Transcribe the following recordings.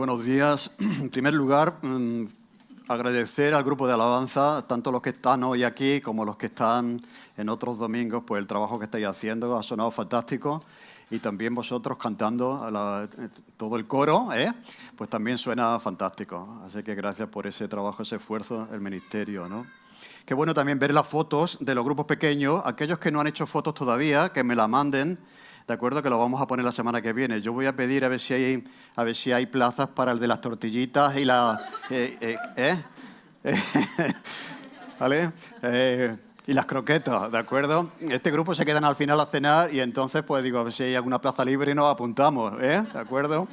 buenos días. En primer lugar, agradecer al grupo de alabanza, tanto los que están hoy aquí como los que están en otros domingos, pues el trabajo que estáis haciendo ha sonado fantástico. Y también vosotros cantando, todo el coro, pues también suena fantástico. Así que gracias por ese trabajo, ese esfuerzo, el ministerio, ¿no? Qué bueno también ver las fotos de los grupos pequeños. Aquellos que no han hecho fotos todavía, que me la manden, ¿de acuerdo? Que lo vamos a poner la semana que viene. Yo voy a pedir a ver si hay plazas para el de las tortillitas y la... ¿Vale? Y las croquetas, ¿de acuerdo? Este grupo se quedan al final a cenar y entonces, pues digo, a ver si hay alguna plaza libre y nos apuntamos, ¿de acuerdo?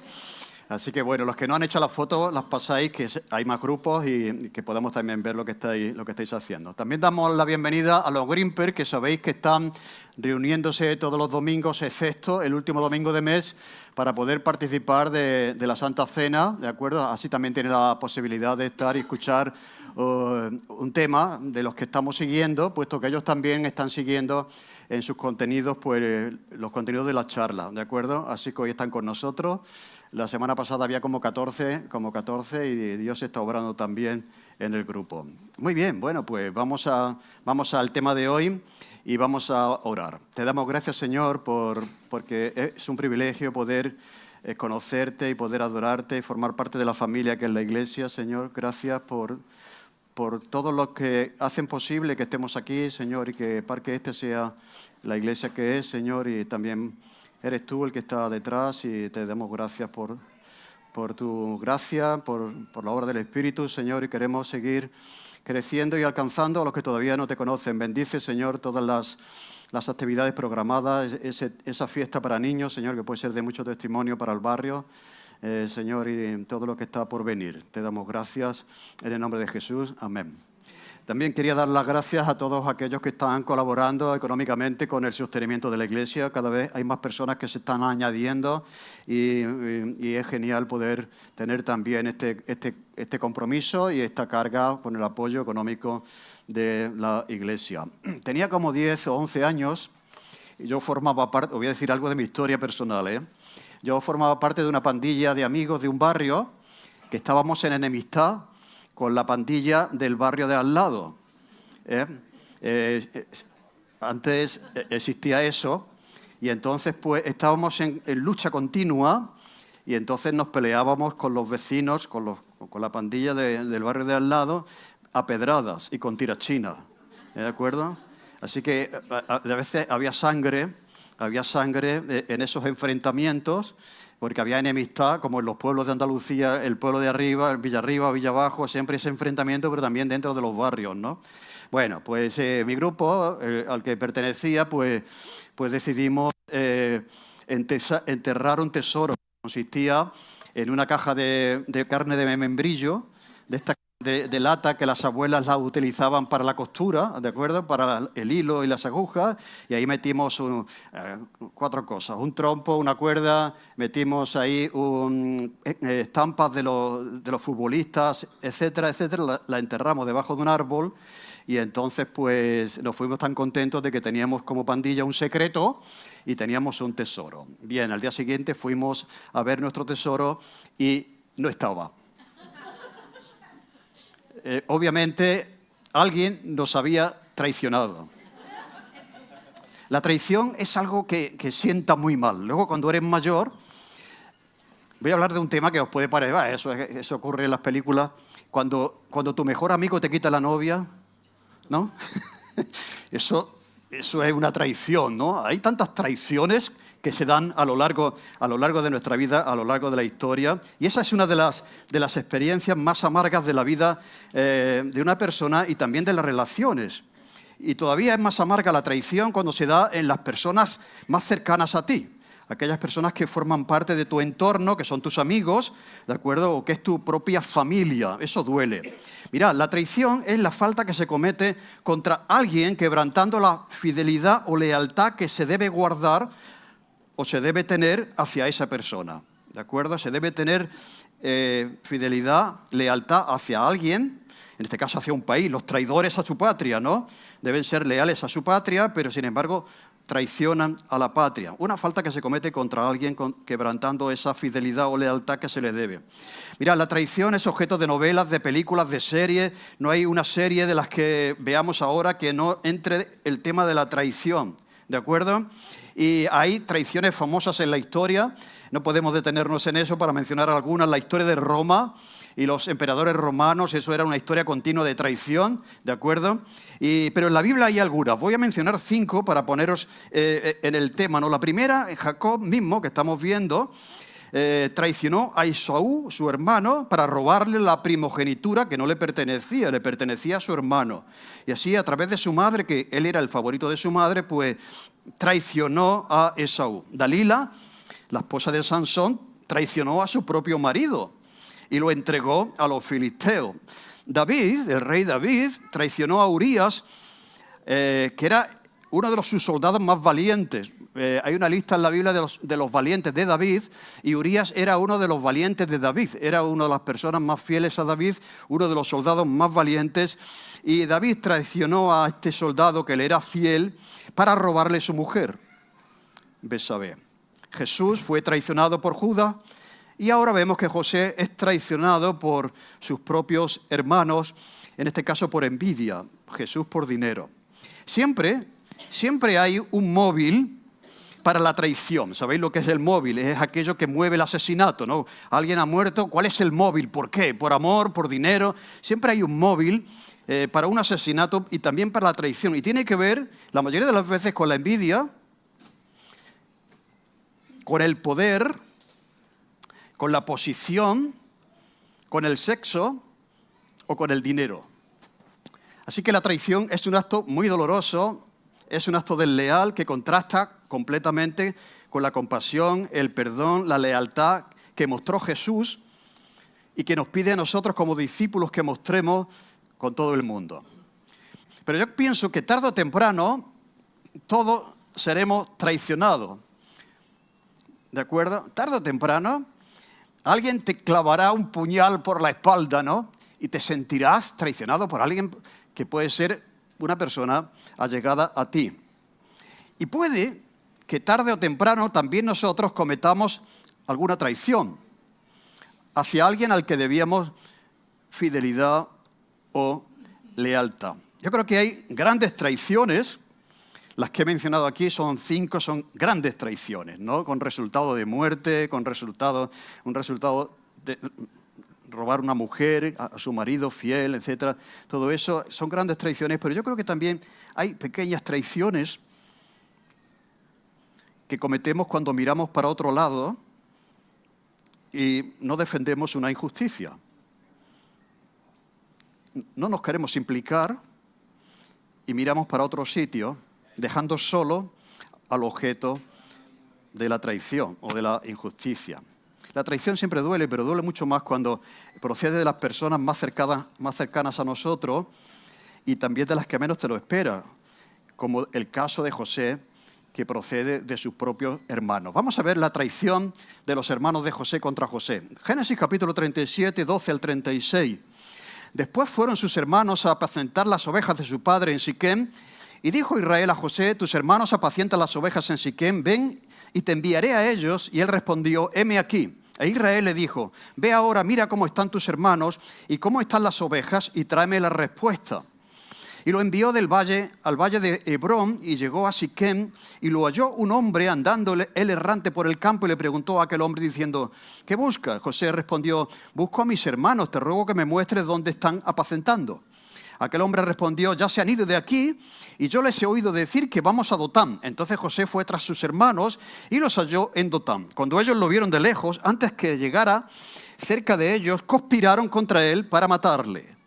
Así que, bueno, los que no han hecho las fotos, las pasáis, que hay más grupos y que podamos también ver lo que estáis haciendo. También damos la bienvenida a los Grimper, que sabéis que están reuniéndose todos los domingos, excepto el último domingo de mes, para poder participar de la Santa Cena, ¿de acuerdo? Así también tienen la posibilidad de estar y escuchar un tema de los que estamos siguiendo, puesto que ellos también están siguiendo en sus contenidos, pues los contenidos de la charla, ¿de acuerdo? Así que hoy están con nosotros. La semana pasada había como 14 y Dios está obrando también en el grupo. Muy bien, bueno, pues vamos al tema de hoy y vamos a orar. Te damos gracias, Señor, porque es un privilegio poder conocerte y poder adorarte y formar parte de la familia que es la Iglesia, Señor. Gracias por todos los que hacen posible que estemos aquí, Señor, y que para que este sea la Iglesia que es, Señor, y también eres tú el que está detrás y te damos gracias por tu gracia, por la obra del Espíritu, Señor, y queremos seguir creciendo y alcanzando a los que todavía no te conocen. Bendice, Señor, todas las actividades programadas, esa fiesta para niños, Señor, que puede ser de mucho testimonio para el barrio, Señor, y todo lo que está por venir. Te damos gracias en el nombre de Jesús. Amén. También quería dar las gracias a todos aquellos que están colaborando económicamente con el sostenimiento de la Iglesia. Cada vez hay más personas que se están añadiendo y es genial poder tener también este compromiso y esta carga con el apoyo económico de la Iglesia. Tenía como 10 o 11 años y yo formaba parte, os voy a decir algo de mi historia personal, Yo formaba parte de una pandilla de amigos de un barrio que estábamos en enemistad con la pandilla del barrio de al lado. Antes existía eso y entonces pues estábamos en lucha continua y entonces nos peleábamos con los vecinos, con la pandilla del barrio de al lado a pedradas y con tirachinas, ¿de acuerdo? Así que a veces había sangre en esos enfrentamientos, porque había enemistad, como en los pueblos de Andalucía, el pueblo de arriba, el Villarriba, Villabajo, siempre ese enfrentamiento, pero también dentro de los barrios, ¿no? Bueno, pues mi grupo, al que pertenecía, pues decidimos enterrar un tesoro. Consistía en una caja de carne de membrillo, de lata que las abuelas la utilizaban para la costura, ¿de acuerdo? Para el hilo y las agujas, y ahí metimos 4 cosas, un trompo, una cuerda, metimos ahí estampas de los futbolistas, etcétera, etcétera, la enterramos debajo de un árbol y entonces pues nos fuimos tan contentos de que teníamos como pandilla un secreto y teníamos un tesoro. Bien, al día siguiente fuimos a ver nuestro tesoro y no estaba. Obviamente, alguien nos había traicionado. La traición es algo que sienta muy mal. Luego, cuando eres mayor, voy a hablar de un tema que os puede parecer, eso ocurre en las películas, cuando tu mejor amigo te quita la novia, ¿no? Eso es una traición, ¿no? Hay tantas traiciones que se dan a lo largo de nuestra vida, a lo largo de la historia. Y esa es una de las experiencias más amargas de la vida de una persona y también de las relaciones. Y todavía es más amarga la traición cuando se da en las personas más cercanas a ti. Aquellas personas que forman parte de tu entorno, que son tus amigos, ¿de acuerdo? O que es tu propia familia. Eso duele. Mirad, la traición es la falta que se comete contra alguien quebrantando la fidelidad o lealtad que se debe guardar o se debe tener hacia esa persona, ¿de acuerdo? Se debe tener fidelidad, lealtad hacia alguien, en este caso hacia un país. Los traidores a su patria, ¿no? Deben ser leales a su patria, pero sin embargo traicionan a la patria. Una falta que se comete contra alguien quebrantando esa fidelidad o lealtad que se le debe. Mira, la traición es objeto de novelas, de películas, de series. No hay una serie de las que veamos ahora que no entre el tema de la traición, ¿de acuerdo? Y hay traiciones famosas en la historia. No podemos detenernos en eso para mencionar algunas. La historia de Roma y los emperadores romanos, eso era una historia continua de traición, ¿de acuerdo? Pero en la Biblia hay algunas. Voy a mencionar 5 para poneros en el tema, ¿no? La primera, Jacob mismo, que estamos viendo, traicionó a Esaú, su hermano, para robarle la primogenitura que no le pertenecía a su hermano. Y así, a través de su madre, que él era el favorito de su madre, pues traicionó a Esaú. Dalila, la esposa de Sansón, traicionó a su propio marido y lo entregó a los filisteos. David, el rey David, traicionó a Urías, que era uno de sus soldados más valientes. Hay una lista en la Biblia de los valientes de David, y Urías era uno de los valientes de David. Era una de las personas más fieles a David, uno de los soldados más valientes. Y David traicionó a este soldado que le era fiel para robarle su mujer, Betsabé. Jesús fue traicionado por Judas. Y ahora vemos que José es traicionado por sus propios hermanos, en este caso por envidia, Jesús por dinero. Siempre hay un móvil para la traición. ¿Sabéis lo que es el móvil? Es aquello que mueve el asesinato, ¿no? Alguien ha muerto, ¿cuál es el móvil? ¿Por qué? ¿Por amor? ¿Por dinero? Siempre hay un móvil para un asesinato y también para la traición. Y tiene que ver, la mayoría de las veces, con la envidia, con el poder, con la posición, con el sexo o con el dinero. Así que la traición es un acto muy doloroso, es un acto desleal que contrasta completamente con la compasión, el perdón, la lealtad que mostró Jesús y que nos pide a nosotros como discípulos que mostremos con todo el mundo. Pero yo pienso que tarde o temprano todos seremos traicionados. ¿De acuerdo? Tarde o temprano alguien te clavará un puñal por la espalda, ¿no? Y te sentirás traicionado por alguien que puede ser una persona allegada a ti. Y puede que tarde o temprano también nosotros cometamos alguna traición hacia alguien al que debíamos fidelidad o lealtad. Yo creo que hay grandes traiciones. Las que he mencionado aquí son 5, son grandes traiciones, ¿no? Con resultado de muerte, un resultado de robar una mujer, a su marido fiel, etc. Todo eso son grandes traiciones, pero yo creo que también hay pequeñas traiciones que cometemos cuando miramos para otro lado y no defendemos una injusticia. No nos queremos implicar y miramos para otro sitio, dejando solo al objeto de la traición o de la injusticia. La traición siempre duele, pero duele mucho más cuando procede de las personas más cercanas a nosotros y también de las que menos te lo esperas, como el caso de José, que procede de sus propios hermanos. Vamos a ver la traición de los hermanos de José contra José. Génesis capítulo 37, 12 al 36. Después fueron sus hermanos a apacentar las ovejas de su padre en Siquem. Y dijo Israel a José: tus hermanos apacientan las ovejas en Siquem, ven y te enviaré a ellos. Y él respondió: heme aquí. E Israel le dijo: ve ahora, mira cómo están tus hermanos y cómo están las ovejas, y tráeme la respuesta. Y lo envió al valle de Hebrón, y llegó a Siquem, y lo halló un hombre andando él errante por el campo, y le preguntó a aquel hombre diciendo: ¿qué buscas? José respondió: busco a mis hermanos, te ruego que me muestres dónde están apacentando. Aquel hombre respondió: ya se han ido de aquí, y yo les he oído decir que vamos a Dotán. Entonces José fue tras sus hermanos y los halló en Dotán. Cuando ellos lo vieron de lejos, antes que llegara cerca de ellos, conspiraron contra él para matarle.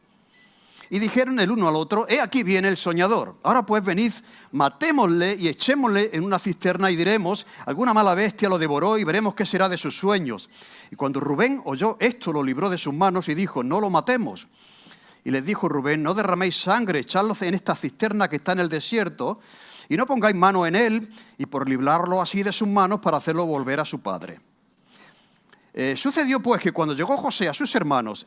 Y dijeron el uno al otro: he aquí viene el soñador. Ahora pues venid, matémosle y echémosle en una cisterna, y diremos: alguna mala bestia lo devoró, y veremos qué será de sus sueños. Y cuando Rubén oyó esto, lo libró de sus manos y dijo: no lo matemos. Y les dijo Rubén: no derraméis sangre, echadlo en esta cisterna que está en el desierto, y no pongáis mano en él, y por librarlo así de sus manos, para hacerlo volver a su padre. Sucedió pues que cuando llegó José a sus hermanos,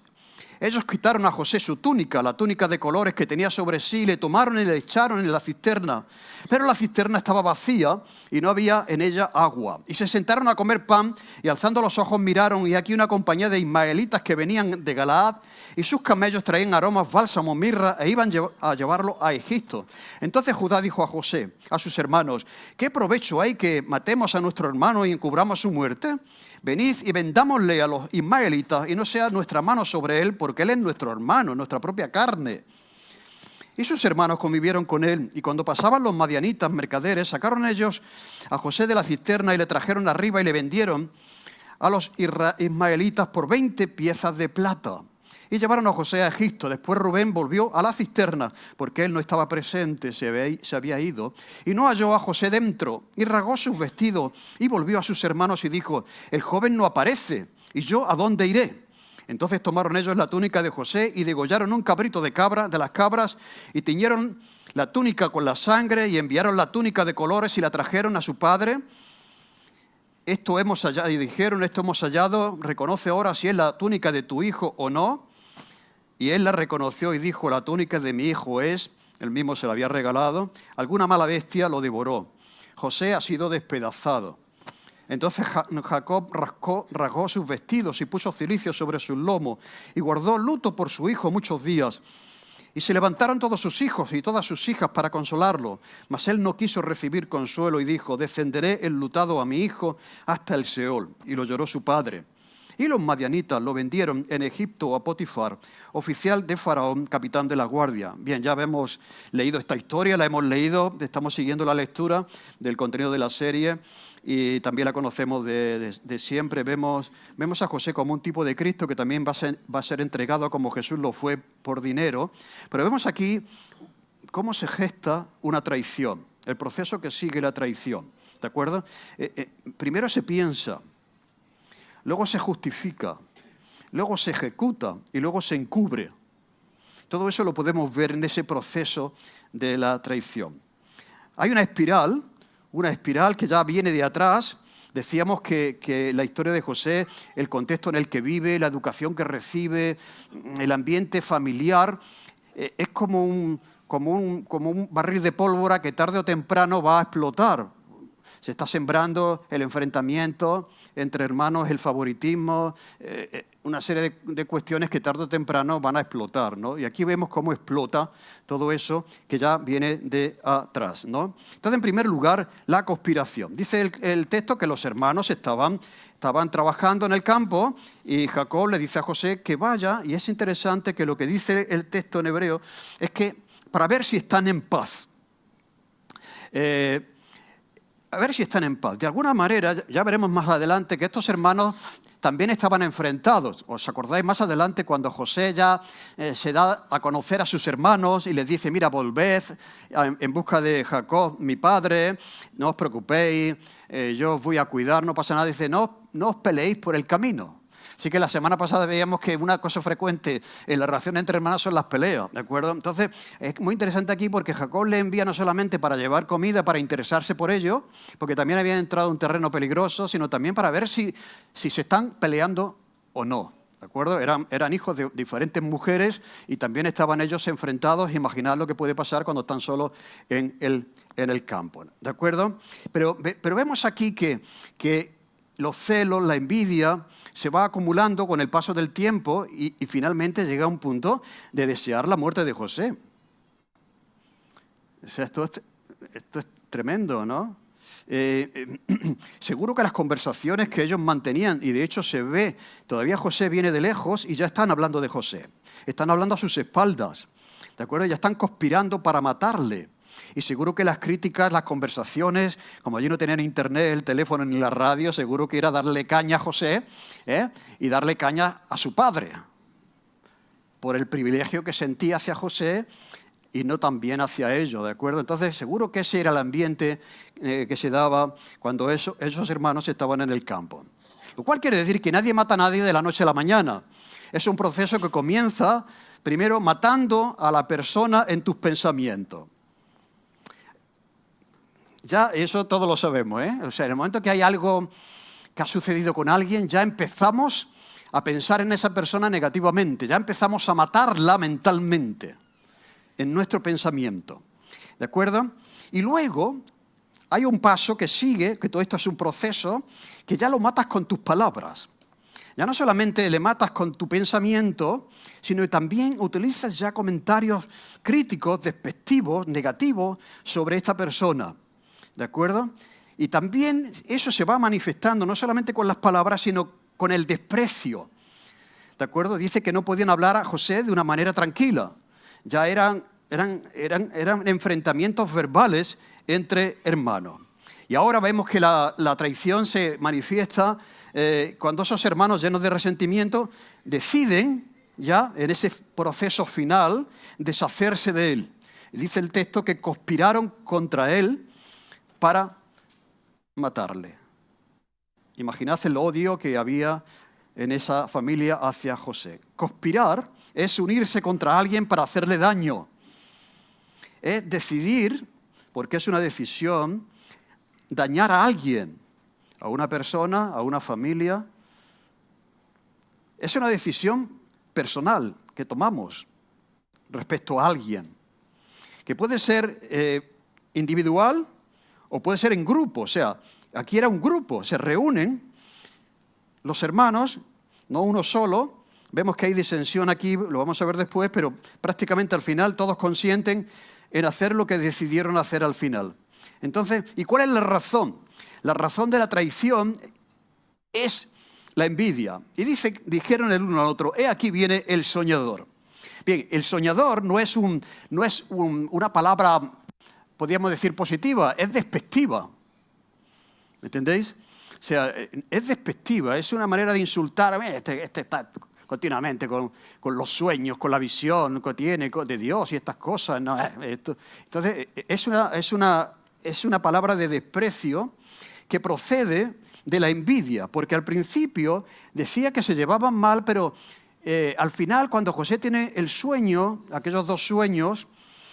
Ellos quitaron a José su túnica, la túnica de colores que tenía sobre sí, le tomaron y le echaron en la cisterna. Pero la cisterna estaba vacía y no había en ella agua. Y se sentaron a comer pan y alzando los ojos miraron y aquí una compañía de ismaelitas que venían de Galaad y sus camellos traían aromas, bálsamo, mirra e iban a llevarlo a Egipto. Entonces Judá dijo a José, a sus hermanos, ¿qué provecho hay que matemos a nuestro hermano y encubramos su muerte? Venid y vendámosle a los ismaelitas y no sea nuestra mano sobre él, porque él es nuestro hermano, nuestra propia carne. Y sus hermanos convivieron con él, y cuando pasaban los madianitas, mercaderes, sacaron ellos a José de la cisterna y le trajeron arriba y le vendieron a los ismaelitas por 20 piezas de plata. Y llevaron a José a Egipto. Después Rubén volvió a la cisterna, porque él no estaba presente, se había ido, y no halló a José dentro, y rasgó sus vestidos, y volvió a sus hermanos y dijo, el joven no aparece, ¿y yo a dónde iré? Entonces tomaron ellos la túnica de José y degollaron un cabrito de las cabras, y tiñeron la túnica con la sangre, y enviaron la túnica de colores y la trajeron a su padre. Esto hemos hallado, y dijeron, esto hemos hallado, reconoce ahora si es la túnica de tu hijo o no. Y él la reconoció y dijo, la túnica de mi hijo es, él mismo se la había regalado, alguna mala bestia lo devoró. José ha sido despedazado. Entonces Jacob rasgó sus vestidos y puso cilicio sobre sus lomos y guardó luto por su hijo muchos días. Y se levantaron todos sus hijos y todas sus hijas para consolarlo. Mas él no quiso recibir consuelo y dijo, descenderé enlutado a mi hijo hasta el Seol. Y lo lloró su padre. Y los madianitas lo vendieron en Egipto a Potifar, oficial de Faraón, capitán de la guardia. Bien, ya hemos leído esta historia, la hemos leído, estamos siguiendo la lectura del contenido de la serie y también la conocemos de siempre. Vemos a José como un tipo de Cristo que también va a ser entregado como Jesús lo fue por dinero. Pero vemos aquí cómo se gesta una traición, el proceso que sigue la traición. ¿De acuerdo? Primero se piensa. Luego se justifica, luego se ejecuta y luego se encubre. Todo eso lo podemos ver en ese proceso de la traición. Hay una espiral que ya viene de atrás. Decíamos que la historia de José, el contexto en el que vive, la educación que recibe, el ambiente familiar, es como un barril de pólvora que tarde o temprano va a explotar. Se está sembrando el enfrentamiento entre hermanos, el favoritismo, una serie de cuestiones que tarde o temprano van a explotar, ¿no? Y aquí vemos cómo explota todo eso que ya viene de atrás, ¿no? Entonces, en primer lugar, la conspiración. Dice el texto que los hermanos estaban trabajando en el campo y Jacob le dice a José que vaya, y es interesante que lo que dice el texto en hebreo es que para ver si están en paz. A ver si están en paz. De alguna manera, ya veremos más adelante que estos hermanos también estaban enfrentados. ¿Os acordáis más adelante cuando José ya se da a conocer a sus hermanos y les dice, mira, volved en busca de Jacob, mi padre, no os preocupéis, yo os voy a cuidar, no pasa nada. Dice, no os peleéis por el camino. Así que la semana pasada veíamos que una cosa frecuente en la relación entre hermanos son las peleas, ¿de acuerdo? Entonces, es muy interesante aquí porque Jacob le envía no solamente para llevar comida, para interesarse por ello, porque también habían entrado en un terreno peligroso, sino también para ver si se están peleando o no, ¿de acuerdo? Eran hijos de diferentes mujeres y también estaban ellos enfrentados. Imaginad lo que puede pasar cuando están solos en el campo, ¿de acuerdo? Pero vemos aquí que los celos, la envidia, se va acumulando con el paso del tiempo y finalmente llega a un punto de desear la muerte de José. O sea, esto es tremendo, ¿no? Seguro que las conversaciones que ellos mantenían, y de hecho se ve, todavía José viene de lejos y ya están hablando de José. Están hablando a sus espaldas, ¿de acuerdo? Ya están conspirando para matarle. Y seguro que las críticas, las conversaciones, como allí no tenían internet, el teléfono ni la radio, seguro que era darle caña a José y darle caña a su padre por el privilegio que sentía hacia José y no también hacia ellos, ¿de acuerdo? Entonces seguro que ese era el ambiente que se daba cuando esos hermanos estaban en el campo. Lo cual quiere decir que nadie mata a nadie de la noche a la mañana. Es un proceso que comienza primero matando a la persona en tus pensamientos. Ya eso todos lo sabemos, ¿eh? O sea, en el momento que hay algo que ha sucedido con alguien, ya empezamos a pensar en esa persona negativamente, ya empezamos a matarla mentalmente en nuestro pensamiento. ¿De acuerdo? Y luego hay un paso que sigue, que todo esto es un proceso, que ya lo matas con tus palabras. Ya no solamente le matas con tu pensamiento, sino que también utilizas ya comentarios críticos, despectivos, negativos sobre esta persona. ¿De acuerdo? Y también eso se va manifestando no solamente con las palabras, sino con el desprecio. ¿De acuerdo? Dice que no podían hablar a José de una manera tranquila. Ya eran enfrentamientos verbales entre hermanos. Y ahora vemos que la traición se manifiesta cuando esos hermanos llenos de resentimiento deciden ya en ese proceso final deshacerse de él. Y dice el texto que conspiraron contra él para matarle. Imaginad el odio que había en esa familia hacia José. Conspirar es unirse contra alguien para hacerle daño. Es decidir, porque es una decisión, dañar a alguien, a una persona, a una familia. Es una decisión personal que tomamos respecto a alguien, que puede ser individual o puede ser en grupo. O sea, aquí era un grupo, se reúnen los hermanos, no uno solo. Vemos que hay disensión aquí, lo vamos a ver después, pero prácticamente al final todos consienten en hacer lo que decidieron hacer al final. Entonces, ¿y cuál es la razón? La razón de la traición es la envidia. Y dijeron el uno al otro, aquí viene el soñador. Bien, el soñador no es una palabra, podríamos decir, positiva, es despectiva. ¿Me entendéis? O sea, es despectiva, es una manera de insultar. Este está continuamente con los sueños, con la visión que tiene de Dios y estas cosas. No, entonces, es una palabra de desprecio que procede de la envidia, porque al principio decía que se llevaban mal, pero al final, cuando José tiene el sueño, aquellos dos sueños,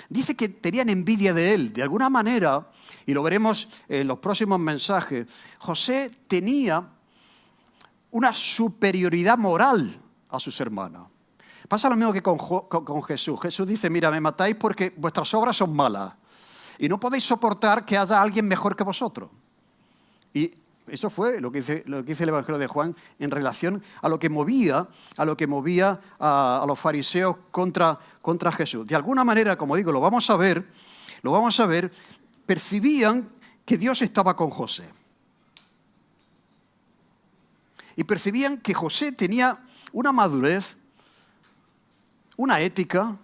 dice que tenían envidia de él. De alguna manera, y lo veremos en los próximos mensajes, José tenía una superioridad moral a sus hermanos. Pasa lo mismo que con Jesús. Jesús dice, mira, me matáis porque vuestras obras son malas y no podéis soportar que haya alguien mejor que vosotros. Y eso fue lo que dice el Evangelio de Juan en relación a lo que movía a los fariseos contra Jesús. De alguna manera, como digo, lo vamos a ver, percibían que Dios estaba con José. Y percibían que José tenía una madurez, una ética,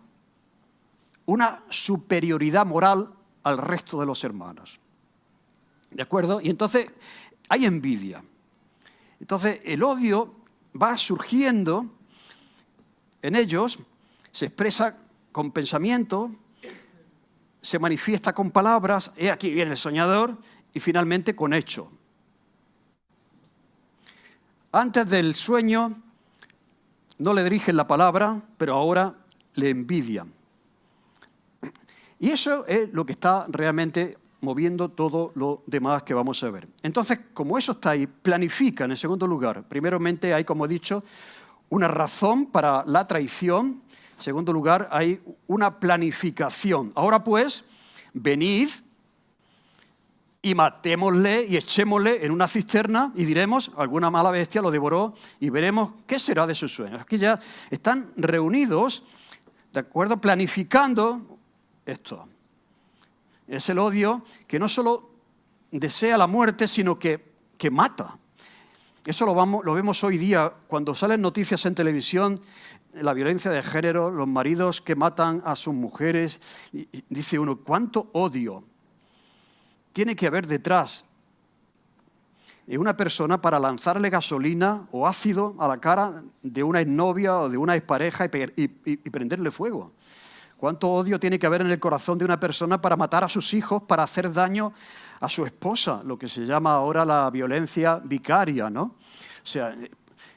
una superioridad moral al resto de los hermanos. ¿De acuerdo? Y entonces hay envidia. Entonces el odio va surgiendo en ellos, se expresa con pensamiento, se manifiesta con palabras, aquí viene el soñador, y finalmente con hecho. Antes del sueño no le dirigen la palabra, pero ahora le envidian. Y eso es lo que está realmente moviendo todo lo demás que vamos a ver. Entonces, como eso está ahí, planifican en segundo lugar. Primeramente hay, como he dicho, una razón para la traición. En segundo lugar, hay una planificación. Ahora pues, venid y matémosle y echémosle en una cisterna y diremos, alguna mala bestia lo devoró y veremos qué será de sus sueños. Aquí ya están reunidos, ¿de acuerdo? Planificando esto. Es el odio que no solo desea la muerte, sino que mata. Eso lo vemos hoy día cuando salen noticias en televisión, la violencia de género, los maridos que matan a sus mujeres. Y dice uno, ¿cuánto odio tiene que haber detrás de una persona para lanzarle gasolina o ácido a la cara de una exnovia o de una expareja y prenderle fuego? ¿Cuánto odio tiene que haber en el corazón de una persona para matar a sus hijos, para hacer daño a su esposa? Lo que se llama ahora la violencia vicaria, ¿no? O sea,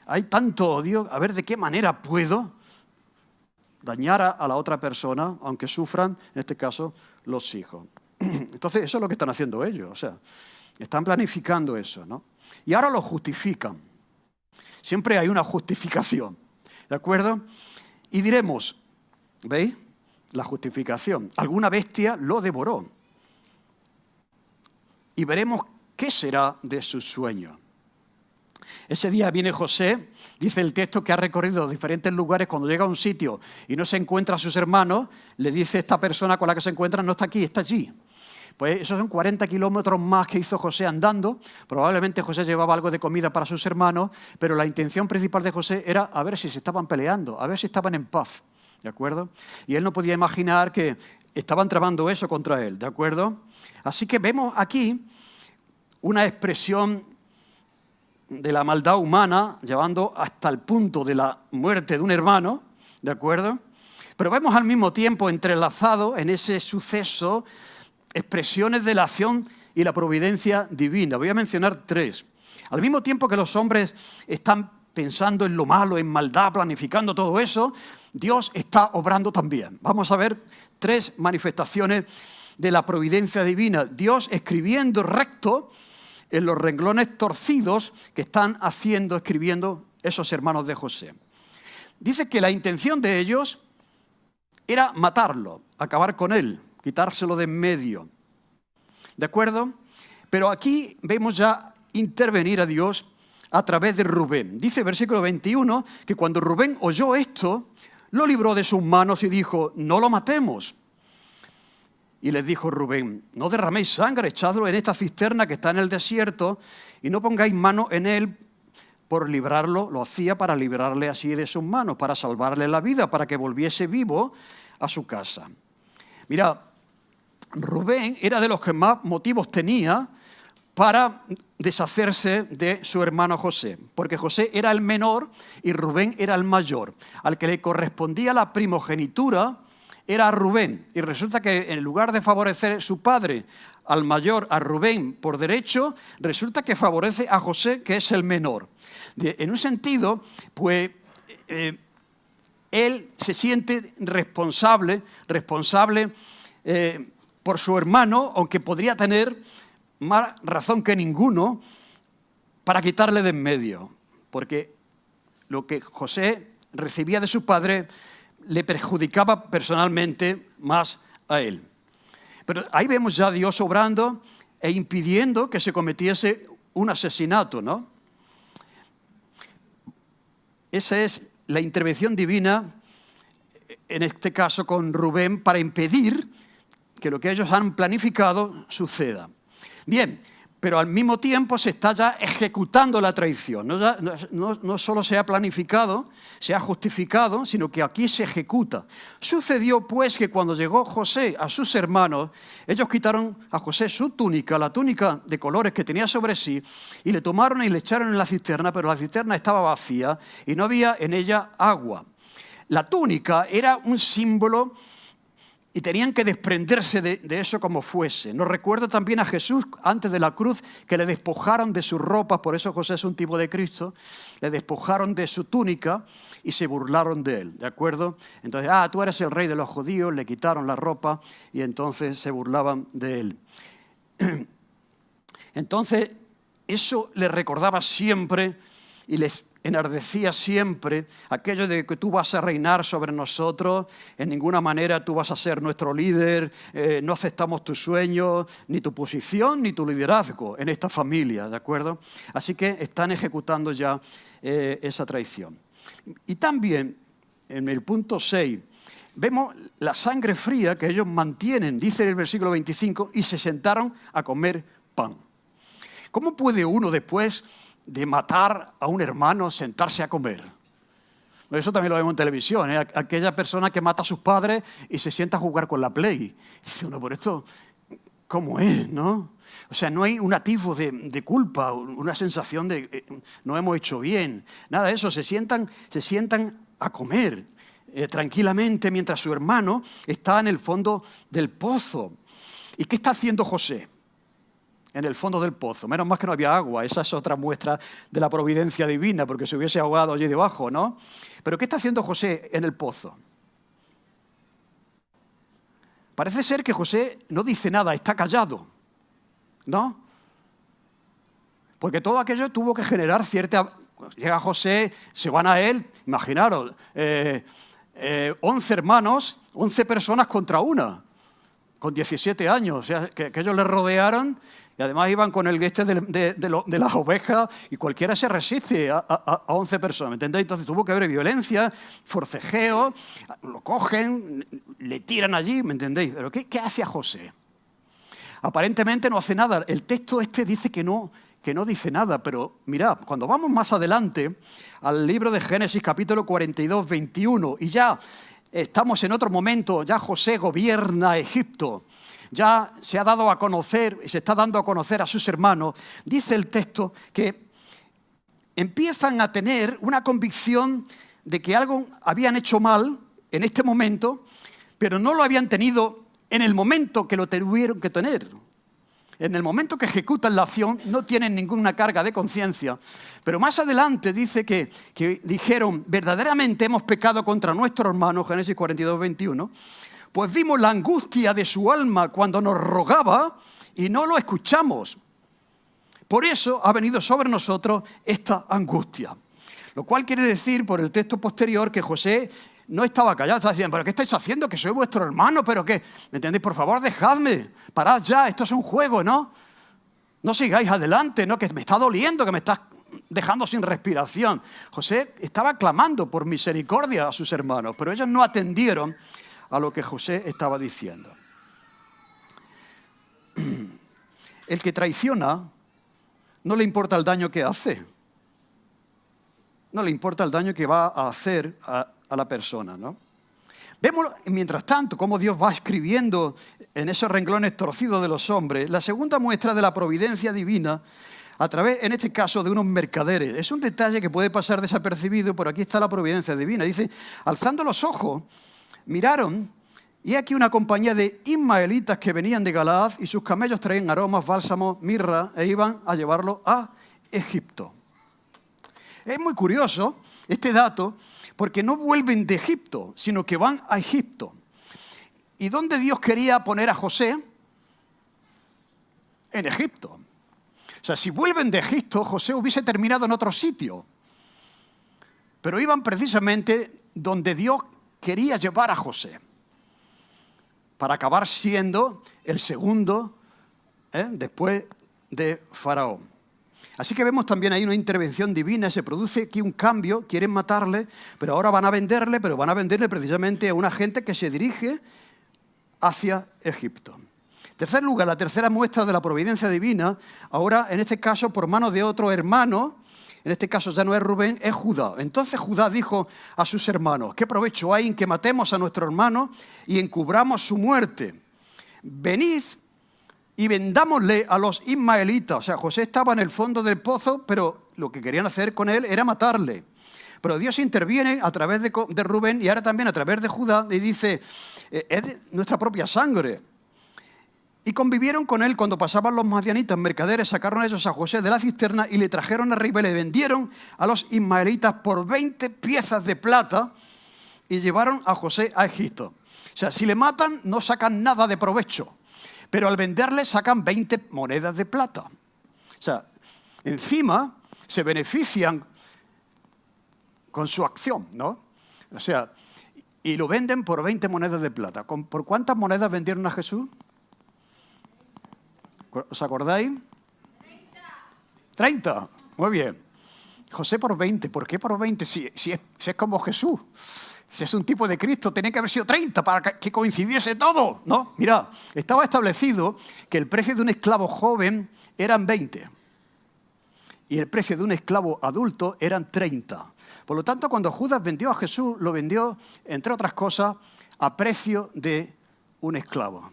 hay tanto odio. A ver, ¿de qué manera puedo dañar a la otra persona, aunque sufran, en este caso, los hijos? Entonces, eso es lo que están haciendo ellos. O sea, están planificando eso, ¿no? Y ahora lo justifican. Siempre hay una justificación, ¿de acuerdo? Y diremos, ¿veis? La justificación. Alguna bestia lo devoró. Y veremos qué será de su sueño. Ese día viene José, dice el texto que ha recorrido diferentes lugares. Cuando llega a un sitio y no se encuentra a sus hermanos, le dice esta persona con la que se encuentra, no está aquí, está allí. Pues esos son 40 kilómetros más que hizo José andando. Probablemente José llevaba algo de comida para sus hermanos, pero la intención principal de José era a ver si se estaban peleando, a ver si estaban en paz, ¿de acuerdo? Y él no podía imaginar que estaban tramando eso contra él, ¿de acuerdo? Así que vemos aquí una expresión de la maldad humana, llevando hasta el punto de la muerte de un hermano, ¿de acuerdo? Pero vemos al mismo tiempo entrelazado en ese suceso expresiones de la acción y la providencia divina. Voy a mencionar 3. Al mismo tiempo que los hombres están pensando en lo malo, en maldad, planificando todo eso, Dios está obrando también. Vamos a ver 3 manifestaciones de la providencia divina. Dios escribiendo recto en los renglones torcidos que están escribiendo esos hermanos de José. Dice que la intención de ellos era matarlo, acabar con él, quitárselo de en medio. ¿De acuerdo? Pero aquí vemos ya intervenir a Dios a través de Rubén. Dice versículo 21 que cuando Rubén oyó esto, lo libró de sus manos y dijo, no lo matemos. Y les dijo Rubén, no derraméis sangre, echadlo en esta cisterna que está en el desierto y no pongáis mano en él por librarlo. Lo hacía para librarle así de sus manos, para salvarle la vida, para que volviese vivo a su casa. Mira, Rubén era de los que más motivos tenía para deshacerse de su hermano José, porque José era el menor y Rubén era el mayor. Al que le correspondía la primogenitura era a Rubén, y resulta que en lugar de favorecer su padre al mayor, a Rubén por derecho, resulta que favorece a José, que es el menor. En un sentido, pues él se siente responsable por su hermano, aunque podría tener más razón que ninguno para quitarle de en medio, porque lo que José recibía de su padre le perjudicaba personalmente más a él. Pero ahí vemos ya a Dios obrando e impidiendo que se cometiese un asesinato, ¿no? Esa es la intervención divina, en este caso con Rubén, para impedir que lo que ellos han planificado suceda. Bien, pero al mismo tiempo se está ya ejecutando la traición. No solo se ha planificado, se ha justificado, sino que aquí se ejecuta. Sucedió pues que cuando llegó José a sus hermanos, ellos quitaron a José su túnica, la túnica de colores que tenía sobre sí, y le tomaron y le echaron en la cisterna, pero la cisterna estaba vacía y no había en ella agua. La túnica era un símbolo y tenían que desprenderse de eso como fuese. Nos recuerda también a Jesús antes de la cruz, que le despojaron de sus ropas, por eso José es un tipo de Cristo, le despojaron de su túnica y se burlaron de él, ¿de acuerdo? Entonces, tú eres el rey de los judíos, le quitaron la ropa y entonces se burlaban de él. Entonces, eso les recordaba siempre y les enardecía siempre aquello de que tú vas a reinar sobre nosotros, en ninguna manera tú vas a ser nuestro líder, no aceptamos tus sueños, ni tu posición, ni tu liderazgo en esta familia, ¿de acuerdo? Así que están ejecutando ya esa traición. Y también, en el punto 6, vemos la sangre fría que ellos mantienen, dice el versículo 25, y se sentaron a comer pan. ¿Cómo puede uno después de matar a un hermano sentarse a comer? Eso también lo vemos en televisión, ¿eh? Aquella persona que mata a sus padres y se sienta a jugar con la Play. Y dice uno, por esto, ¿cómo es, no? O sea, no hay un atisbo de culpa, una sensación de no hemos hecho bien. Nada de eso, se sientan a comer tranquilamente mientras su hermano está en el fondo del pozo. ¿Y qué está haciendo José en el fondo del pozo? Menos mal que no había agua, esa es otra muestra de la providencia divina, porque se hubiese ahogado allí debajo, ¿no? Pero ¿qué está haciendo José en el pozo? Parece ser que José no dice nada, está callado, ¿no? Porque todo aquello tuvo que generar cierta llega José, se van a él, imaginaros, 11 hermanos, 11 personas contra una, con 17 años, o sea, que ellos le rodearon y además iban con el de las ovejas y cualquiera se resiste a 11 personas, ¿me entendéis? Entonces tuvo que haber violencia, forcejeo, lo cogen, le tiran allí, ¿me entendéis? Pero ¿qué hace a José? Aparentemente no hace nada. El texto dice que no dice nada, pero mirad, cuando vamos más adelante al libro de Génesis capítulo 42, 21, y ya estamos en otro momento, ya José gobierna Egipto, ya se ha dado a conocer, se está dando a conocer a sus hermanos, dice el texto que empiezan a tener una convicción de que algo habían hecho mal en este momento, pero no lo habían tenido en el momento que lo tuvieron que tener. En el momento que ejecutan la acción no tienen ninguna carga de conciencia. Pero más adelante dice que dijeron, verdaderamente hemos pecado contra nuestro hermano, Génesis 42, 21, pues vimos la angustia de su alma cuando nos rogaba y no lo escuchamos. Por eso ha venido sobre nosotros esta angustia. Lo cual quiere decir, por el texto posterior, que José no estaba callado, estaba diciendo, ¿pero qué estáis haciendo? Que soy vuestro hermano, ¿pero qué? ¿Me entendéis? Por favor, dejadme, parad ya, esto es un juego, ¿no? No sigáis adelante, ¿no? Que me está doliendo, que me estás dejando sin respiración. José estaba clamando por misericordia a sus hermanos, pero ellos no atendieron a lo que José estaba diciendo. El que traiciona no le importa el daño que hace. No le importa el daño que va a hacer a la persona, ¿no? Vemos, mientras tanto, cómo Dios va escribiendo en esos renglones torcidos de los hombres la segunda muestra de la providencia divina a través, en este caso, de unos mercaderes. Es un detalle que puede pasar desapercibido, pero aquí está la providencia divina. Dice, alzando los ojos, miraron, y aquí una compañía de ismaelitas que venían de Galaad y sus camellos traían aromas, bálsamos, mirra, e iban a llevarlo a Egipto. Es muy curioso este dato, porque no vuelven de Egipto, sino que van a Egipto. ¿Y dónde Dios quería poner a José? En Egipto. O sea, si vuelven de Egipto, José hubiese terminado en otro sitio. Pero iban precisamente donde Dios quería llevar a José, para acabar siendo el segundo después de Faraón. Así que vemos también ahí una intervención divina, se produce aquí un cambio, quieren matarle, pero ahora van a venderle, pero van a venderle precisamente a una gente que se dirige hacia Egipto. En tercer lugar, la tercera muestra de la providencia divina, ahora en este caso por manos de otro hermano, en este caso ya no es Rubén, es Judá. Entonces Judá dijo a sus hermanos, ¿qué provecho hay en que matemos a nuestro hermano y encubramos su muerte? Venid y vendámosle a los ismaelitas. O sea, José estaba en el fondo del pozo, pero lo que querían hacer con él era matarle. Pero Dios interviene a través de Rubén y ahora también a través de Judá y dice, es de nuestra propia sangre. Y convivieron con él cuando pasaban los madianitas, mercaderes, sacaron ellos a José de la cisterna y le trajeron arriba y le vendieron a los ismaelitas por 20 piezas de plata y llevaron a José a Egipto. O sea, si le matan no sacan nada de provecho, pero al venderle sacan 20 monedas de plata. O sea, encima se benefician con su acción, ¿no? O sea, y lo venden por 20 monedas de plata. ¿Por cuántas monedas vendieron a Jesús? ¿Os acordáis? 30. Muy bien. José por 20. ¿Por qué por 20? Si es como Jesús. Si es un tipo de Cristo, tenía que haber sido 30 para que coincidiese todo, ¿no? Mirad, estaba establecido que el precio de un esclavo joven eran 20 y el precio de un esclavo adulto eran 30. Por lo tanto, cuando Judas vendió a Jesús, lo vendió, entre otras cosas, a precio de un esclavo.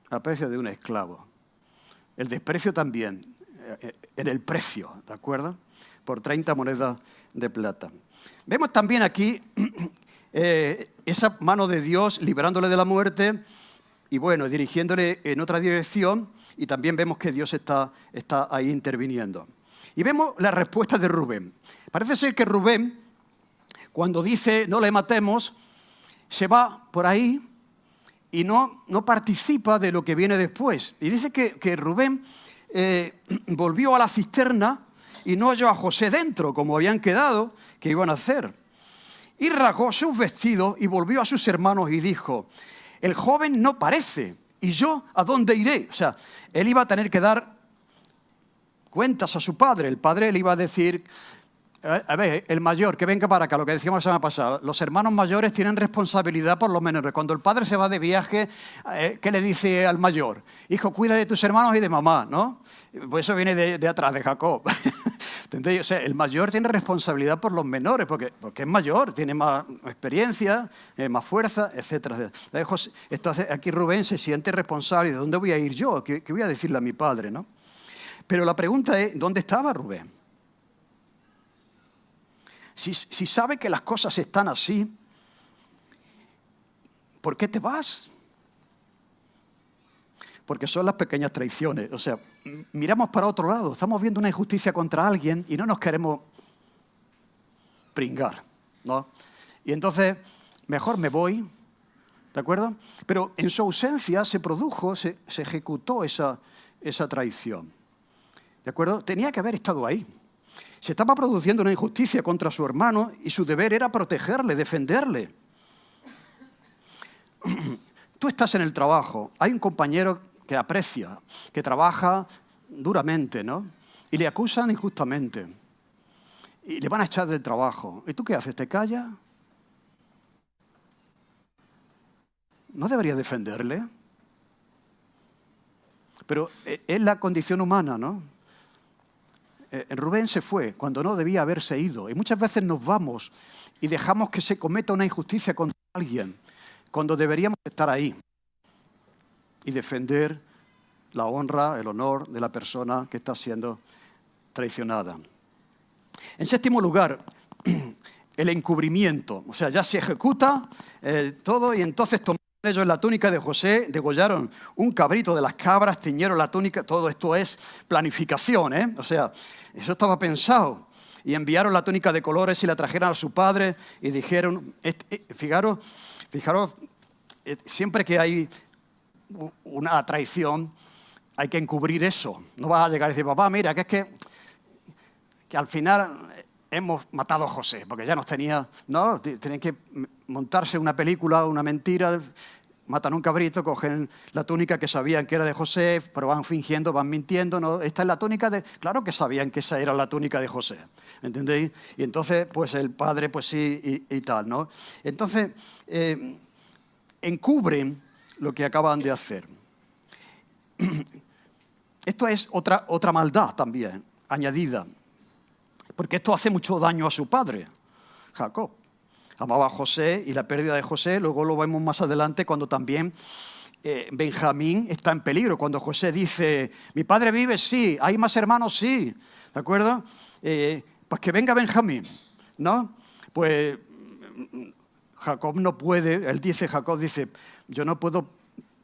A precio de un esclavo. El desprecio también, en el precio, ¿de acuerdo? Por 30 monedas de plata. Vemos también aquí esa mano de Dios liberándole de la muerte y bueno, dirigiéndole en otra dirección, y también vemos que Dios está ahí interviniendo. Y vemos la respuesta de Rubén. Parece ser que Rubén, cuando dice no le matemos, se va por ahí y no participa de lo que viene después. Y dice que Rubén volvió a la cisterna y no halló a José dentro, como habían quedado que iban a hacer. Y rasgó sus vestidos y volvió a sus hermanos y dijo, el joven no parece, ¿y yo a dónde iré? O sea, él iba a tener que dar cuentas a su padre. El padre le iba a decir, a ver, el mayor, que venga para acá, lo que decíamos la semana pasada. Los hermanos mayores tienen responsabilidad por los menores. Cuando el padre se va de viaje, ¿qué le dice al mayor? Hijo, cuida de tus hermanos y de mamá, ¿no? Pues eso viene de atrás, de Jacob. ¿Entendéis? O sea, el mayor tiene responsabilidad por los menores, porque es mayor, tiene más experiencia, más fuerza, etcétera. Entonces, aquí Rubén se siente responsable. ¿De dónde voy a ir yo? ¿Qué voy a decirle a mi padre, no? Pero la pregunta es, ¿dónde estaba Rubén? Si sabe que las cosas están así, ¿por qué te vas? Porque son las pequeñas traiciones. O sea, miramos para otro lado, estamos viendo una injusticia contra alguien y no nos queremos pringar, ¿no? Y entonces, mejor me voy, ¿de acuerdo? Pero en su ausencia se produjo, se ejecutó esa traición, ¿de acuerdo? Tenía que haber estado ahí. Se estaba produciendo una injusticia contra su hermano y su deber era protegerle, defenderle. Tú estás en el trabajo, hay un compañero que aprecia, que trabaja duramente, ¿no? Y le acusan injustamente. Y le van a echar del trabajo. ¿Y tú qué haces? ¿Te callas? ¿No deberías defenderle? Pero es la condición humana, ¿no? Rubén se fue cuando no debía haberse ido. Y muchas veces nos vamos y dejamos que se cometa una injusticia contra alguien cuando deberíamos estar ahí y defender la honra, el honor de la persona que está siendo traicionada. En séptimo lugar, el encubrimiento. O sea, ya se ejecuta todo y entonces tomaron ellos la túnica de José, degollaron un cabrito de las cabras, tiñeron la túnica. Todo esto es planificación, ¿eh? O sea, eso estaba pensado. Y enviaron la túnica de colores y la trajeron a su padre y dijeron, fijaros, siempre que hay una traición hay que encubrir eso. No vas a llegar y decir, papá, mira, que al final hemos matado a José, porque ya nos tenía, ¿no? Tienen que montarse una película, una mentira, matan un cabrito, cogen la túnica que sabían que era de José, pero van fingiendo, van mintiendo, ¿no? Esta es la túnica de... Claro que sabían que esa era la túnica de José, ¿entendéis? Y entonces, pues el padre, pues sí, y tal, ¿no? Entonces, encubren lo que acaban de hacer. Esto es otra maldad también, añadida, porque esto hace mucho daño a su padre, Jacob. Amaba a José y la pérdida de José, luego lo vemos más adelante cuando también Benjamín está en peligro. Cuando José dice, mi padre vive, sí, hay más hermanos, sí, ¿de acuerdo? Pues que venga Benjamín, ¿no? Pues Jacob no puede, Jacob dice, yo no puedo,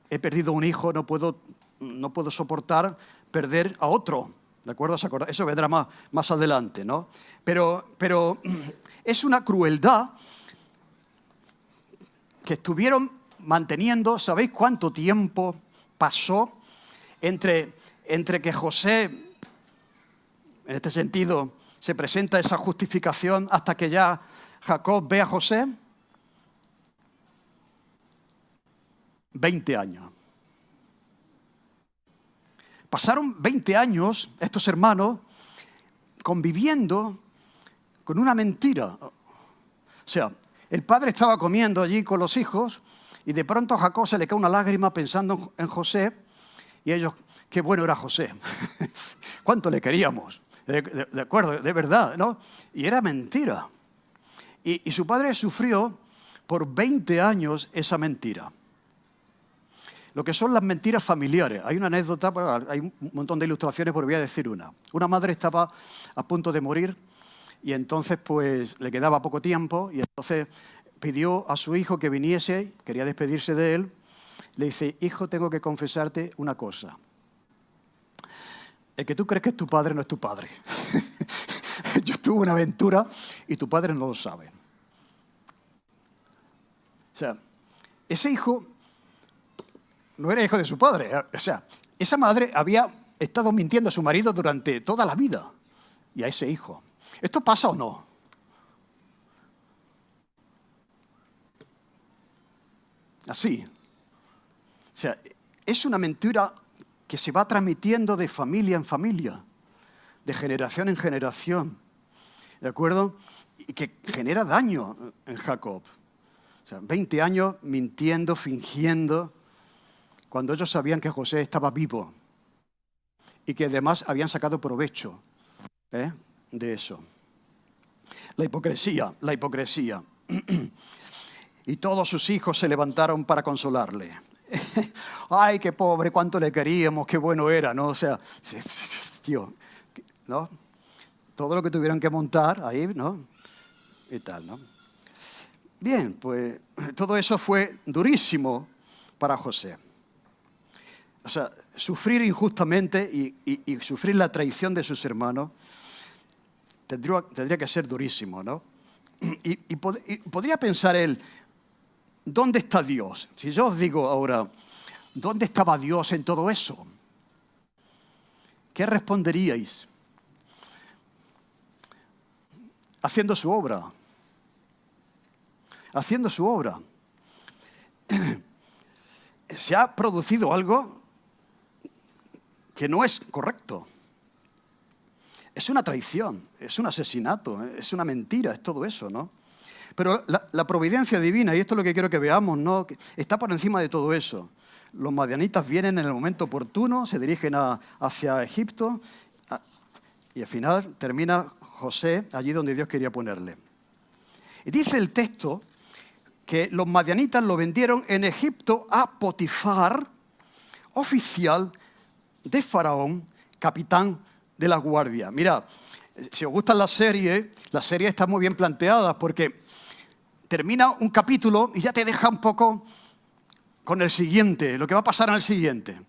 he perdido un hijo, no puedo soportar perder a otro, ¿de acuerdo? Eso vendrá más adelante, ¿no? Pero es una crueldad que estuvieron manteniendo. ¿Sabéis cuánto tiempo pasó entre que José, en este sentido, se presenta esa justificación hasta que ya Jacob ve a José? 20 años. Pasaron 20 años estos hermanos conviviendo con una mentira. O sea, el padre estaba comiendo allí con los hijos y de pronto a Jacob se le cae una lágrima pensando en José y ellos, qué bueno era José, cuánto le queríamos, de acuerdo, de verdad, ¿no? Y era mentira. Y su padre sufrió por 20 años esa mentira. Lo que son las mentiras familiares. Hay una anécdota, hay un montón de ilustraciones, pero voy a decir una. Una madre estaba a punto de morir y entonces pues le quedaba poco tiempo y entonces pidió a su hijo que viniese, quería despedirse de él. Le dice, hijo, tengo que confesarte una cosa. El que tú crees que es tu padre no es tu padre. Yo tuve una aventura y tu padre no lo sabe. O sea, ese hijo no era hijo de su padre. O sea, esa madre había estado mintiendo a su marido durante toda la vida. y a ese hijo. ¿Esto pasa o no? Así. O sea, es una mentira que se va transmitiendo de familia en familia, de generación en generación, ¿de acuerdo? Y que genera daño en Jacob. O sea, 20 años mintiendo, fingiendo, cuando ellos sabían que José estaba vivo y que además habían sacado provecho de eso. La hipocresía. Y todos sus hijos se levantaron para consolarle. Ay, qué pobre, cuánto le queríamos, qué bueno era, ¿no? O sea, tío, ¿no? Todo lo que tuvieron que montar ahí, ¿no? Y tal, ¿no? Bien, pues todo eso fue durísimo para José. O sea, sufrir injustamente y sufrir la traición de sus hermanos tendría que ser durísimo, ¿no? Y podría pensar él, ¿dónde está Dios? Si yo os digo ahora, ¿dónde estaba Dios en todo eso? ¿Qué responderíais? Haciendo su obra. Haciendo su obra. Se ha producido algo que no es correcto. Es una traición, es un asesinato, es una mentira, es todo eso, ¿no? Pero la providencia divina, y esto es lo que quiero que veamos, ¿no? Está por encima de todo eso. Los madianitas vienen en el momento oportuno, se dirigen hacia Egipto y al final termina José allí donde Dios quería ponerle. Y dice el texto que los madianitas lo vendieron en Egipto a Potifar, oficial de Faraón, capitán de la guardia. Mira, si os gusta la serie está muy bien planteada porque termina un capítulo y ya te deja un poco con el siguiente, lo que va a pasar en el siguiente.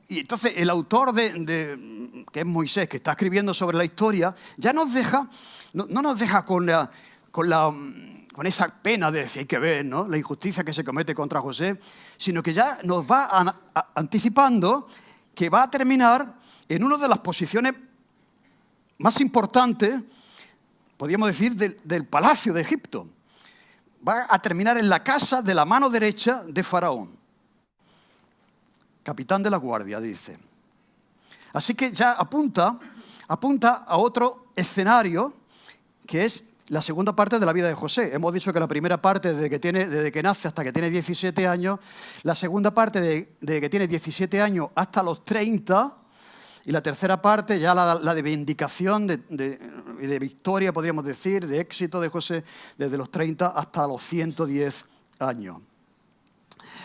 Y entonces el autor que es Moisés, que está escribiendo sobre la historia, ya nos deja, no nos deja con esa pena de decir, hay que ver, ¿no?, la injusticia que se comete contra José, sino que ya nos va anticipando que va a terminar en una de las posiciones más importantes, podríamos decir, del palacio de Egipto. Va a terminar en la casa de la mano derecha de Faraón. Capitán de la guardia, dice. Así que ya apunta a otro escenario que es la segunda parte de la vida de José. Hemos dicho que la primera parte desde que nace hasta que tiene 17 años, la segunda parte de que tiene 17 años hasta los 30, y la tercera parte ya la de vindicación, de victoria, podríamos decir, de éxito de José, desde los 30 hasta los 110 años.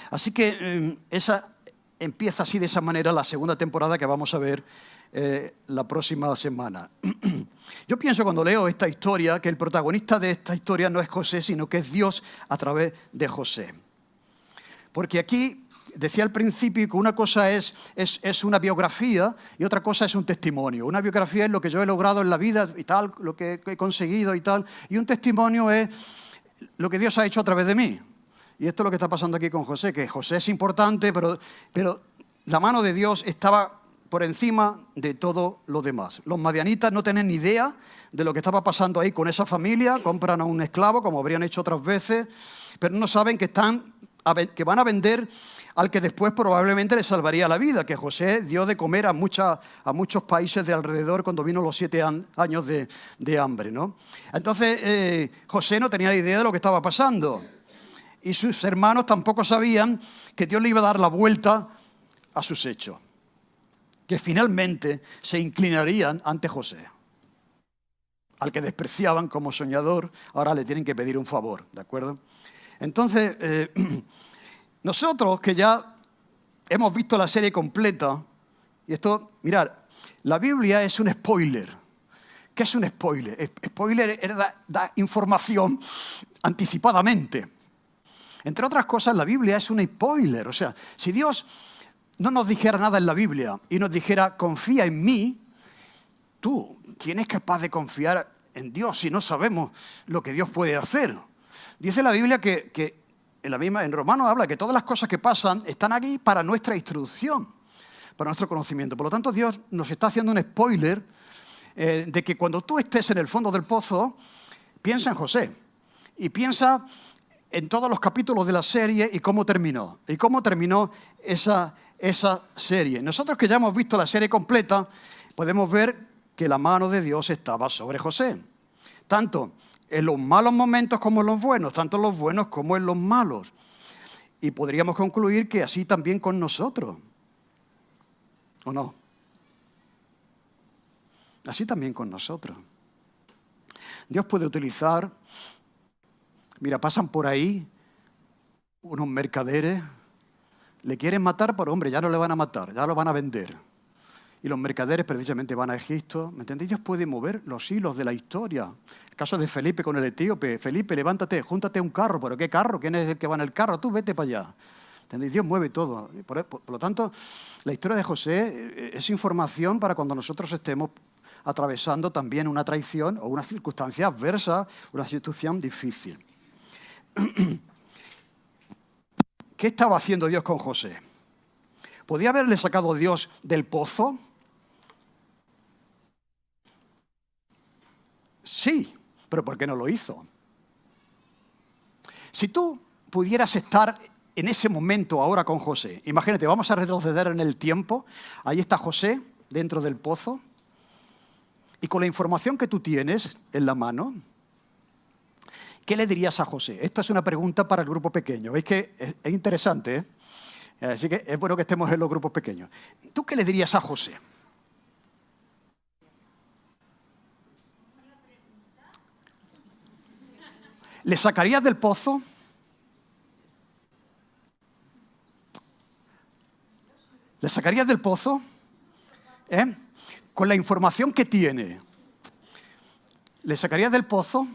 Así que esa empieza así de esa manera la segunda temporada que vamos a ver la próxima semana. Yo pienso cuando leo esta historia que el protagonista de esta historia no es José, sino que es Dios a través de José. Porque aquí decía al principio que una cosa es una biografía y otra cosa es un testimonio. Una biografía es lo que yo he logrado en la vida y tal, lo que he conseguido y tal, y un testimonio es lo que Dios ha hecho a través de mí. Y esto es lo que está pasando aquí con José, que José es importante, pero la mano de Dios estaba por encima de todo lo demás. Los madianitas no tienen ni idea de lo que estaba pasando ahí con esa familia, compran a un esclavo, como habrían hecho otras veces, pero no saben que van a vender al que después probablemente le salvaría la vida, que José dio de comer a muchos países de alrededor cuando vino los 7 años de hambre, ¿no? Entonces, José no tenía idea de lo que estaba pasando. Y sus hermanos tampoco sabían que Dios le iba a dar la vuelta a sus hechos, que finalmente se inclinarían ante José. Al que despreciaban como soñador, ahora le tienen que pedir un favor, ¿de acuerdo? Entonces, nosotros que ya hemos visto la serie completa, y esto, mirad, la Biblia es un spoiler. ¿Qué es un spoiler? Spoiler es dar información anticipadamente. Entre otras cosas, la Biblia es un spoiler. O sea, si Dios no nos dijera nada en la Biblia y nos dijera, confía en mí, tú, ¿quién es capaz de confiar en Dios si no sabemos lo que Dios puede hacer? Dice la Biblia que en Romanos habla que todas las cosas que pasan están aquí para nuestra instrucción, para nuestro conocimiento. Por lo tanto, Dios nos está haciendo un spoiler de que cuando tú estés en el fondo del pozo, piensa en José y piensa en todos los capítulos de la serie y cómo terminó. Y cómo terminó esa serie. Nosotros que ya hemos visto la serie completa, podemos ver que la mano de Dios estaba sobre José. Tanto en los malos momentos como en los buenos, tanto en los buenos como en los malos. Y podríamos concluir que así también con nosotros. ¿O no? Así también con nosotros. Dios puede utilizar, mira, pasan por ahí unos mercaderes, le quieren matar, pero hombre, ya no le van a matar, ya lo van a vender. Y los mercaderes precisamente van a Egipto, ¿me entendéis? Dios puede mover los hilos de la historia. El caso de Felipe con el etíope. Felipe, levántate, júntate un carro. ¿Pero qué carro? ¿Quién es el que va en el carro? Tú vete para allá. ¿Entendéis? Dios mueve todo. Por lo tanto, la historia de José es información para cuando nosotros estemos atravesando también una traición o una circunstancia adversa, una situación difícil. ¿Qué estaba haciendo Dios con José? ¿Podía haberle sacado Dios del pozo? Sí, pero ¿por qué no lo hizo? Si tú pudieras estar en ese momento ahora con José, imagínate, vamos a retroceder en el tiempo, ahí está José dentro del pozo, y con la información que tú tienes en la mano, ¿qué le dirías a José? Esta es una pregunta para el grupo pequeño. ¿Veis que es interesante, eh? Así que es bueno que estemos en los grupos pequeños. ¿Tú qué le dirías a José? ¿Le sacarías del pozo? ¿Le sacarías del pozo? Con la información que tiene, ¿le sacarías del pozo?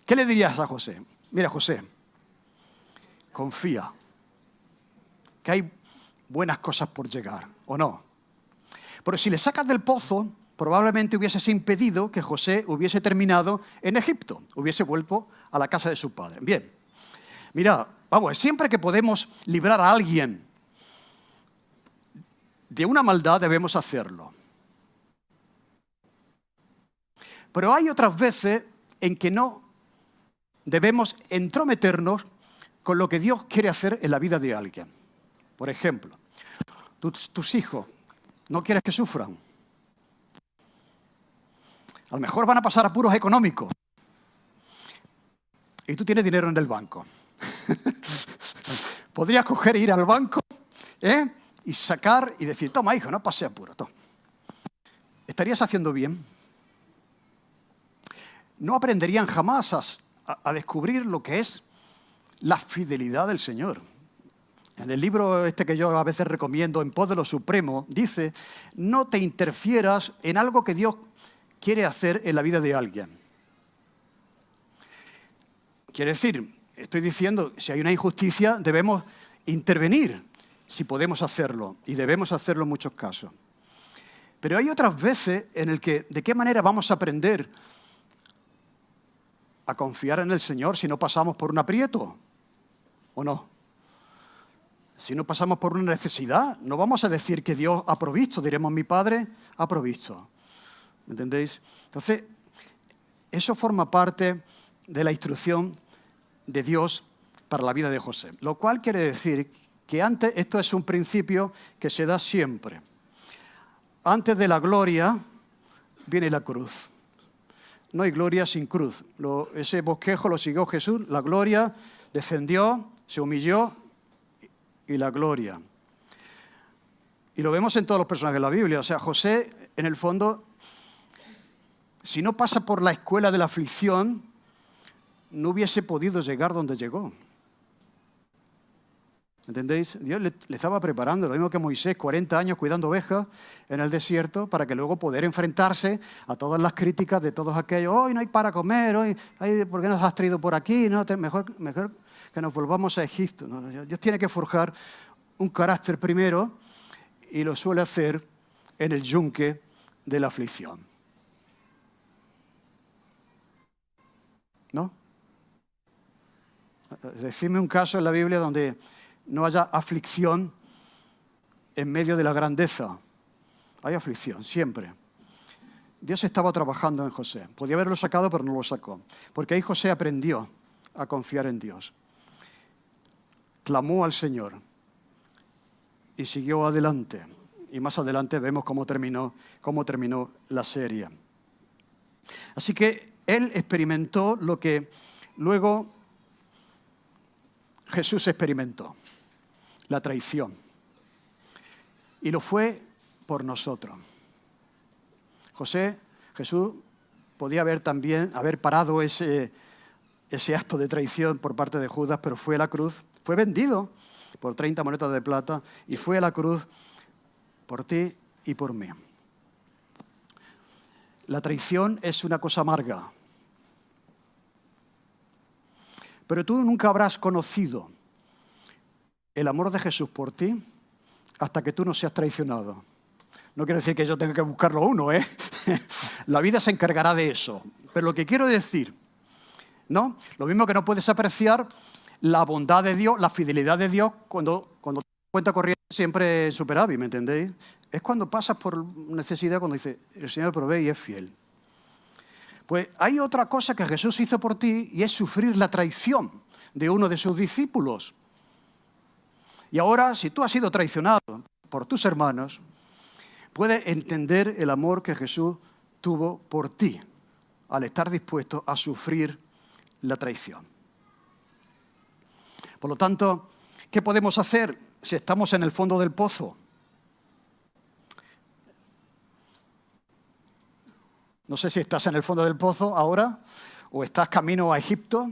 ¿Qué le dirías a José? Mira, José, confía que hay buenas cosas por llegar, ¿o no? Pero si le sacas del pozo, probablemente hubieses impedido que José hubiese terminado en Egipto, hubiese vuelto a la casa de su padre. Bien, mira, vamos, siempre que podemos librar a alguien de una maldad debemos hacerlo. Pero hay otras veces en que no debemos entrometernos con lo que Dios quiere hacer en la vida de alguien. Por ejemplo, tus hijos no quieres que sufran. A lo mejor van a pasar apuros económicos y tú tienes dinero en el banco. Podrías coger e ir al banco, y sacar y decir, toma, hijo, no pase apuro. Toma. ¿Estarías haciendo bien? No aprenderían jamás a descubrir lo que es la fidelidad del Señor. En el libro este que yo a veces recomiendo, En pos de lo supremo, dice, no te interfieras en algo que Dios quiere hacer en la vida de alguien. Quiere decir, estoy diciendo, si hay una injusticia, debemos intervenir, si podemos hacerlo, y debemos hacerlo en muchos casos. Pero hay otras veces en el que, ¿de qué manera vamos a aprender a confiar en el Señor si no pasamos por un aprieto? ¿O no? Si no pasamos por una necesidad, no vamos a decir que Dios ha provisto, diremos, mi Padre ha provisto. ¿Me entendéis? Entonces, eso forma parte de la instrucción de Dios para la vida de José. Lo cual quiere decir que antes, esto es un principio que se da siempre. Antes de la gloria viene la cruz. No hay gloria sin cruz. Ese bosquejo lo siguió Jesús, la gloria descendió, se humilló y la gloria. Y lo vemos en todos los personajes de la Biblia. O sea, José, en el fondo, si no pasa por la escuela de la aflicción, no hubiese podido llegar donde llegó. ¿Entendéis? Dios le estaba preparando, lo mismo que Moisés, 40 años cuidando ovejas en el desierto, para que luego poder enfrentarse a todas las críticas de todos aquellos. Hoy no hay para comer, hoy, ¿por qué nos has traído por aquí? No, mejor que nos volvamos a Egipto. ¿No? Dios tiene que forjar un carácter primero y lo suele hacer en el yunque de la aflicción. ¿No? Decidme un caso en la Biblia donde no haya aflicción en medio de la grandeza. Hay aflicción, siempre. Dios estaba trabajando en José. Podía haberlo sacado, pero no lo sacó. Porque ahí José aprendió a confiar en Dios. Clamó al Señor y siguió adelante. Y más adelante vemos cómo terminó la serie. Así que él experimentó lo que luego Jesús experimentó, la traición. Y lo fue por nosotros. Jesús podía haber parado ese acto de traición por parte de Judas, pero fue a la cruz, fue vendido por 30 monedas de plata y fue a la cruz por ti y por mí. La traición es una cosa amarga. Pero tú nunca habrás conocido el amor de Jesús por ti hasta que tú no seas traicionado. No quiere decir que yo tenga que buscarlo a uno, ¿eh? La vida se encargará de eso. Pero lo que quiero decir, ¿no? Lo mismo que no puedes apreciar la bondad de Dios, la fidelidad de Dios cuando cuenta corriente siempre es superávit, ¿me entendéis? Es cuando pasas por necesidad, cuando dice, el Señor provee y es fiel. Pues hay otra cosa que Jesús hizo por ti y es sufrir la traición de uno de sus discípulos. Y ahora, si tú has sido traicionado por tus hermanos, puedes entender el amor que Jesús tuvo por ti al estar dispuesto a sufrir la traición. Por lo tanto, ¿qué podemos hacer si estamos en el fondo del pozo? No sé si estás en el fondo del pozo ahora, o estás camino a Egipto,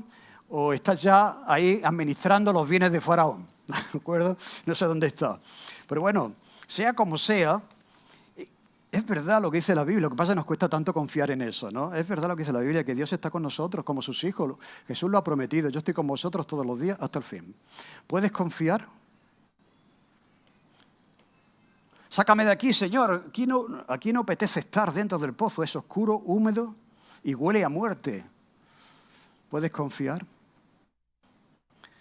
o estás ya ahí administrando los bienes de Faraón. ¿De acuerdo? No sé dónde está. Pero bueno, sea como sea, es verdad lo que dice la Biblia. Lo que pasa es que nos cuesta tanto confiar en eso, ¿no? Es verdad lo que dice la Biblia, que Dios está con nosotros como sus hijos. Jesús lo ha prometido. Yo estoy con vosotros todos los días hasta el fin. ¿Puedes confiar? Sácame de aquí, Señor. Aquí no apetece estar dentro del pozo. Es oscuro, húmedo y huele a muerte. ¿Puedes confiar?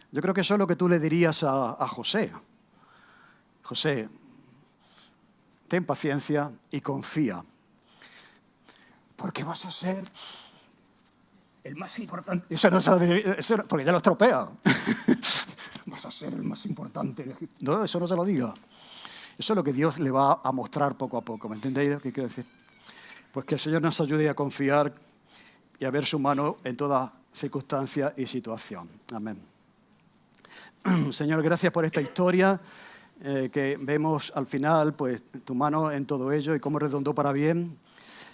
Yo creo que eso es lo que tú le dirías a José. José, ten paciencia y confía. Porque vas a ser el más importante. Eso no se lo diría, porque ya lo estropea. Vas a ser el más importante en Egipto. No, eso no se lo diga. Eso es lo que Dios le va a mostrar poco a poco. ¿Me entendéis lo que quiero decir? Pues que el Señor nos ayude a confiar y a ver su mano en toda circunstancia y situación. Amén. Señor, gracias por esta historia que vemos al final, pues tu mano en todo ello y cómo redondó para bien.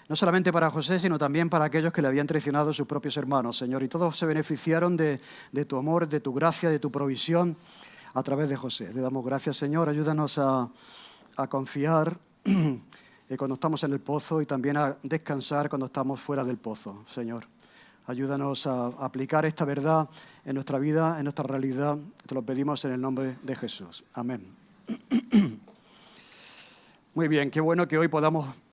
No solamente para José, sino también para aquellos que le habían traicionado sus propios hermanos, Señor. Y todos se beneficiaron de tu amor, de tu gracia, de tu provisión a través de José. Le damos gracias, Señor. Ayúdanos a confiar cuando estamos en el pozo y también a descansar cuando estamos fuera del pozo, Señor. Ayúdanos a aplicar esta verdad en nuestra vida, en nuestra realidad. Te lo pedimos en el nombre de Jesús. Amén. Muy bien, qué bueno que hoy podamos